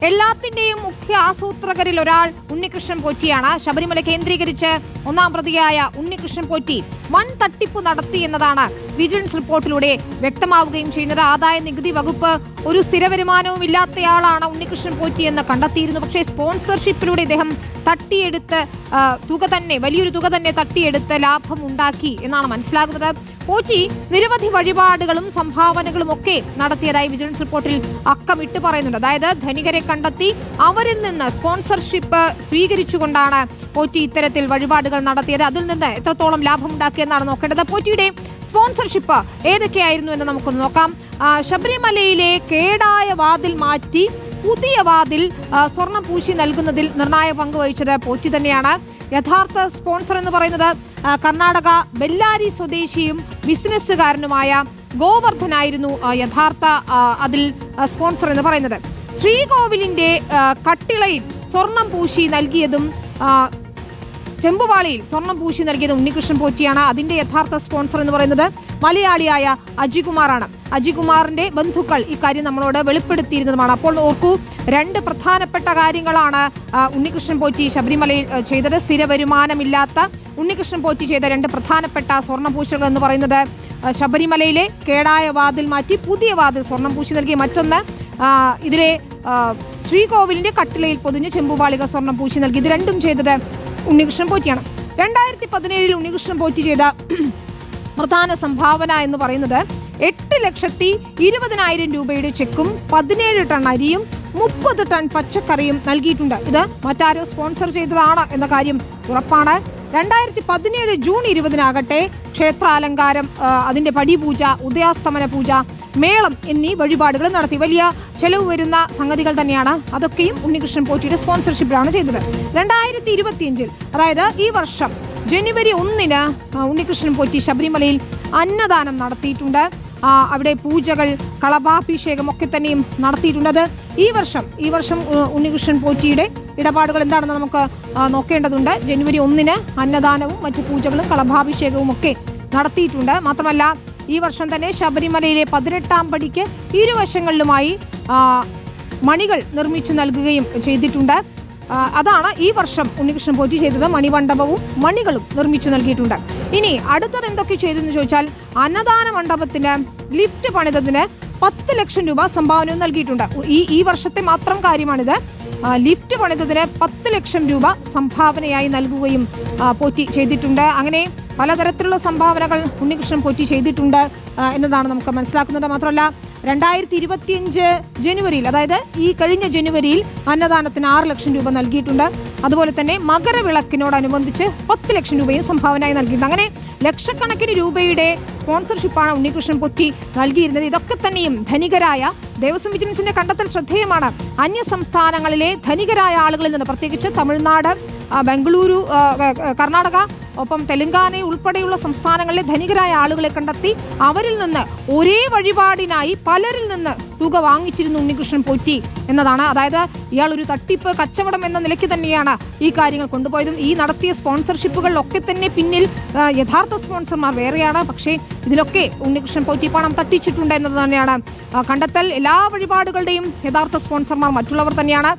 എല്ലാത്തിന്റെയും മുഖ്യ ആസൂത്രകരിൽ ഒരാൾ ഉണ്ണികൃഷ്ണൻ പോറ്റിയാണ്. ശബരിമല കേന്ദ്രീകരിച്ച് ഒന്നാം പ്രതിയായ ഉണ്ണികൃഷ്ണൻ പോറ്റി വൻ തട്ടിപ്പ് നടത്തി എന്നതാണ് വിജിലൻസ് റിപ്പോർട്ടിലൂടെ വ്യക്തമാവുകയും ചെയ്യുന്നത്. ആദായ നികുതി വകുപ്പ് ഒരു സ്ഥിര വരുമാനവും ഇല്ലാത്തയാളാണ് ഉണ്ണികൃഷ്ണൻ പോറ്റി എന്ന് കണ്ടെത്തിയിരുന്നു. പക്ഷേ സ്പോൺസർഷിപ്പിലൂടെ ഇദ്ദേഹം തട്ടിയെടുത്ത് വലിയൊരു തുക തന്നെ തട്ടിയെടുത്ത് ലാഭം ഉണ്ടാക്കി എന്നാണ് മനസ്സിലാകുന്നത്. പോറ്റി നിരവധി വഴിപാടുകളും സംഭാവനകളും ഒക്കെ നടത്തിയതായി വിജിലൻസ് റിപ്പോർട്ടിൽ അക്കമിട്ട് പറയുന്നുണ്ട്. അതായത് ധനികരെ കണ്ടെത്തി അവരിൽ നിന്ന് സ്പോൺസർഷിപ്പ് സ്വീകരിച്ചുകൊണ്ടാണ് പോറ്റി ഇത്തരത്തിൽ വഴിപാടുകൾ നടത്തിയത്. അതിൽ നിന്ന് എത്രത്തോളം ലാഭമുണ്ടാക്കിയെന്നാണ് നോക്കേണ്ടത്. പോറ്റിയുടെ സ്പോൺസർഷിപ്പ് ഏതൊക്കെയായിരുന്നു എന്ന് നമുക്കൊന്ന് നോക്കാം. ശബരിമലയിലെ കേടായ വാതിൽ മാറ്റി പുതിയ വാതിൽ സ്വർണം പൂശി നൽകുന്നതിൽ നിർണായക പങ്ക് വഹിച്ചത് പോറ്റി തന്നെയാണ്. യഥാർത്ഥ സ്പോൺസർ എന്ന് പറയുന്നത് കർണാടക ബെല്ലാരി സ്വദേശിയും ബിസിനസ്സുകാരനുമായ ഗോവർദ്ധനായിരുന്നു യഥാർത്ഥ അതിൽ സ്പോൺസർ എന്ന് പറയുന്നത്. ശ്രീകോവിലിന്റെ കട്ടിളയിൽ സ്വർണം പൂശി നൽകിയതും ചെമ്പുവാളിയിൽ സ്വർണം പൂശി നൽകിയത് ഉണ്ണികൃഷ്ണൻ പോറ്റിയാണ്. അതിന്റെ യഥാർത്ഥ സ്പോൺസർ എന്ന് പറയുന്നത് മലയാളിയായ അജികുമാറാണ്. അജികുമാറിന്റെ ബന്ധുക്കൾ ഇക്കാര്യം നമ്മളോട് വെളിപ്പെടുത്തിയിരുന്നതുമാണ്. അപ്പോൾ ഓർക്കൂ, രണ്ട് പ്രധാനപ്പെട്ട കാര്യങ്ങളാണ് ഉണ്ണികൃഷ്ണൻ പോറ്റി ശബരിമലയിൽ ചെയ്തത്. സ്ഥിര വരുമാനമില്ലാത്ത ഉണ്ണികൃഷ്ണൻ പോറ്റി ചെയ്ത രണ്ട് പ്രധാനപ്പെട്ട സ്വർണം പൂശലുകൾ എന്ന് പറയുന്നത് ശബരിമലയിലെ കേടായ വാതിൽ മാറ്റി പുതിയ വാതിൽ സ്വർണം പൂശി നൽകി. മറ്റൊന്ന് ഇതിലെ ശ്രീകോവിലിന്റെ കട്ടിളയിൽ പൊതിഞ്ഞ് ചെമ്പുവാളികൾ സ്വർണം പൂശി നൽകി. ഇത് രണ്ടും ചെയ്തത് ഉണ്ണികൃഷ്ണൻ പോറ്റിയാണ്. 2017 ഉണ്ണികൃഷ്ണൻ പോറ്റി ചെയ്ത പ്രധാന സംഭാവന എന്ന് പറയുന്നത് 8,20,000 രൂപയുടെ ചെക്കും 17 ടൺ അരിയും 30 ടൺ പച്ചക്കറിയും നൽകിയിട്ടുണ്ട്. ഇത് മറ്റാരോ സ്പോൺസർ ചെയ്തതാണ് എന്ന കാര്യം ഉറപ്പാണ്. 2017 ജൂൺ 20 ക്ഷേത്രാലങ്കാരം, അതിന്റെ പടിപൂജ, ഉദയാസ്തമന പൂജ, മേളം എന്നീ വഴിപാടുകൾ നടത്തി. വലിയ ചെലവ് വരുന്ന സംഗതികൾ തന്നെയാണ്. അതൊക്കെയും ഉണ്ണികൃഷ്ണൻ പോറ്റിയുടെ സ്പോൺസർഷിപ്പിലാണ് ചെയ്തത്. 2025 അതായത് ഈ വർഷം ജനുവരി 1 ഉണ്ണികൃഷ്ണൻ പോറ്റി ശബരിമലയിൽ അന്നദാനം നടത്തിയിട്ടുണ്ട്. അവിടെ പൂജകൾ, കളഭാഭിഷേകം ഒക്കെ തന്നെയും നടത്തിയിട്ടുണ്ട്. ഈ വർഷം ഉണ്ണികൃഷ്ണൻ പോറ്റിയുടെ ഇടപാടുകൾ എന്താണെന്ന് നമുക്ക് നോക്കേണ്ടതുണ്ട്. ജനുവരി 1 അന്നദാനവും മറ്റു പൂജകളും കളഭാഭിഷേകവും ഒക്കെ നടത്തിയിട്ടുണ്ട്. മാത്രമല്ല ഈ വർഷം തന്നെ ശബരിമലയിലെ 18ാം പടിക്ക് ഇരുവശങ്ങളിലുമായി മണികൾ നിർമ്മിച്ചു നൽകുകയും ചെയ്തിട്ടുണ്ട്. അതാണ് ഈ വർഷം ഉണ്ണികൃഷ്ണൻ പോറ്റി ചെയ്തത്. മണിമണ്ഡപവും മണികളും നിർമ്മിച്ചു നൽകിയിട്ടുണ്ട്. ഇനി അടുത്തത് എന്തൊക്കെ ചെയ്തെന്ന് ചോദിച്ചാൽ, അന്നദാന മണ്ഡപത്തിന് ലിഫ്റ്റ് പണിതതിന് 10 ലക്ഷം രൂപ സംഭാവനയും നൽകിയിട്ടുണ്ട്. ഈ വർഷത്തെ മാത്രം കാര്യമാണിത്. ലിഫ്റ്റ് പണിതതിന് 10 ലക്ഷം രൂപ സംഭാവനയായി നൽകുകയും പോറ്റി ചെയ്തിട്ടുണ്ട്. അങ്ങനെ പലതരത്തിലുള്ള സംഭാവനകൾ ഉണ്ണികൃഷ്ണൻ പോറ്റി ചെയ്തിട്ടുണ്ട് എന്നതാണ് നമുക്ക് മനസ്സിലാക്കുന്നത്. മാത്രമല്ല 2025 ജനുവരിയിൽ, അതായത് ഈ കഴിഞ്ഞ ജനുവരിയിൽ അന്നദാനത്തിന് 6 ലക്ഷം രൂപ നൽകിയിട്ടുണ്ട്. അതുപോലെ തന്നെ മകരവിളക്കിനോടനുബന്ധിച്ച് 10 ലക്ഷം രൂപയും സംഭാവനയായി നൽകിയിട്ടുണ്ട്. അങ്ങനെ ലക്ഷക്കണക്കിന് രൂപയുടെ സ്പോൺസർഷിപ്പാണ് ഉണ്ണികൃഷ്ണൻ പോറ്റി നൽകിയിരുന്നത്. ഇതൊക്കെ തന്നെയും ധനികരായ, ദേവസ്വം വിജിലൻസിന്റെ കണ്ടെത്തൽ ശ്രദ്ധേയമാണ്, അന്യ സംസ്ഥാനങ്ങളിലെ ധനികരായ ആളുകളിൽ നിന്ന്, പ്രത്യേകിച്ച് തമിഴ്നാട്, ബംഗളൂരു, കർണാടക, ഒപ്പം തെലങ്കാന ഉൾപ്പെടെയുള്ള സംസ്ഥാനങ്ങളിലെ ധനികരായ ആളുകളെ കണ്ടെത്തി അവരിൽ നിന്ന് ഒരേ വഴിപാടിനായി പലരിൽ നിന്ന് തുക വാങ്ങിച്ചിരുന്നു ഉണ്ണികൃഷ്ണൻ പോറ്റി എന്നതാണ്. അതായത് ഇയാൾ ഒരു തട്ടിപ്പ് കച്ചവടം എന്ന നിലയ്ക്ക് തന്നെയാണ് ഈ കാര്യങ്ങൾ കൊണ്ടുപോയതും. ഈ നടത്തിയ സ്പോൺസർഷിപ്പുകളിലൊക്കെ തന്നെ പിന്നിൽ യഥാർത്ഥ സ്പോൺസർമാർ വേറെയാണ്. പക്ഷേ ഇതിലൊക്കെ ഉണ്ണികൃഷ്ണൻ പോറ്റി പണം തട്ടിച്ചിട്ടുണ്ട് എന്നത് തന്നെയാണ് കണ്ടെത്തൽ. എല്ലാ വഴിപാടുകളുടെയും യഥാർത്ഥ സ്പോൺസർമാർ മറ്റുള്ളവർ തന്നെയാണ്.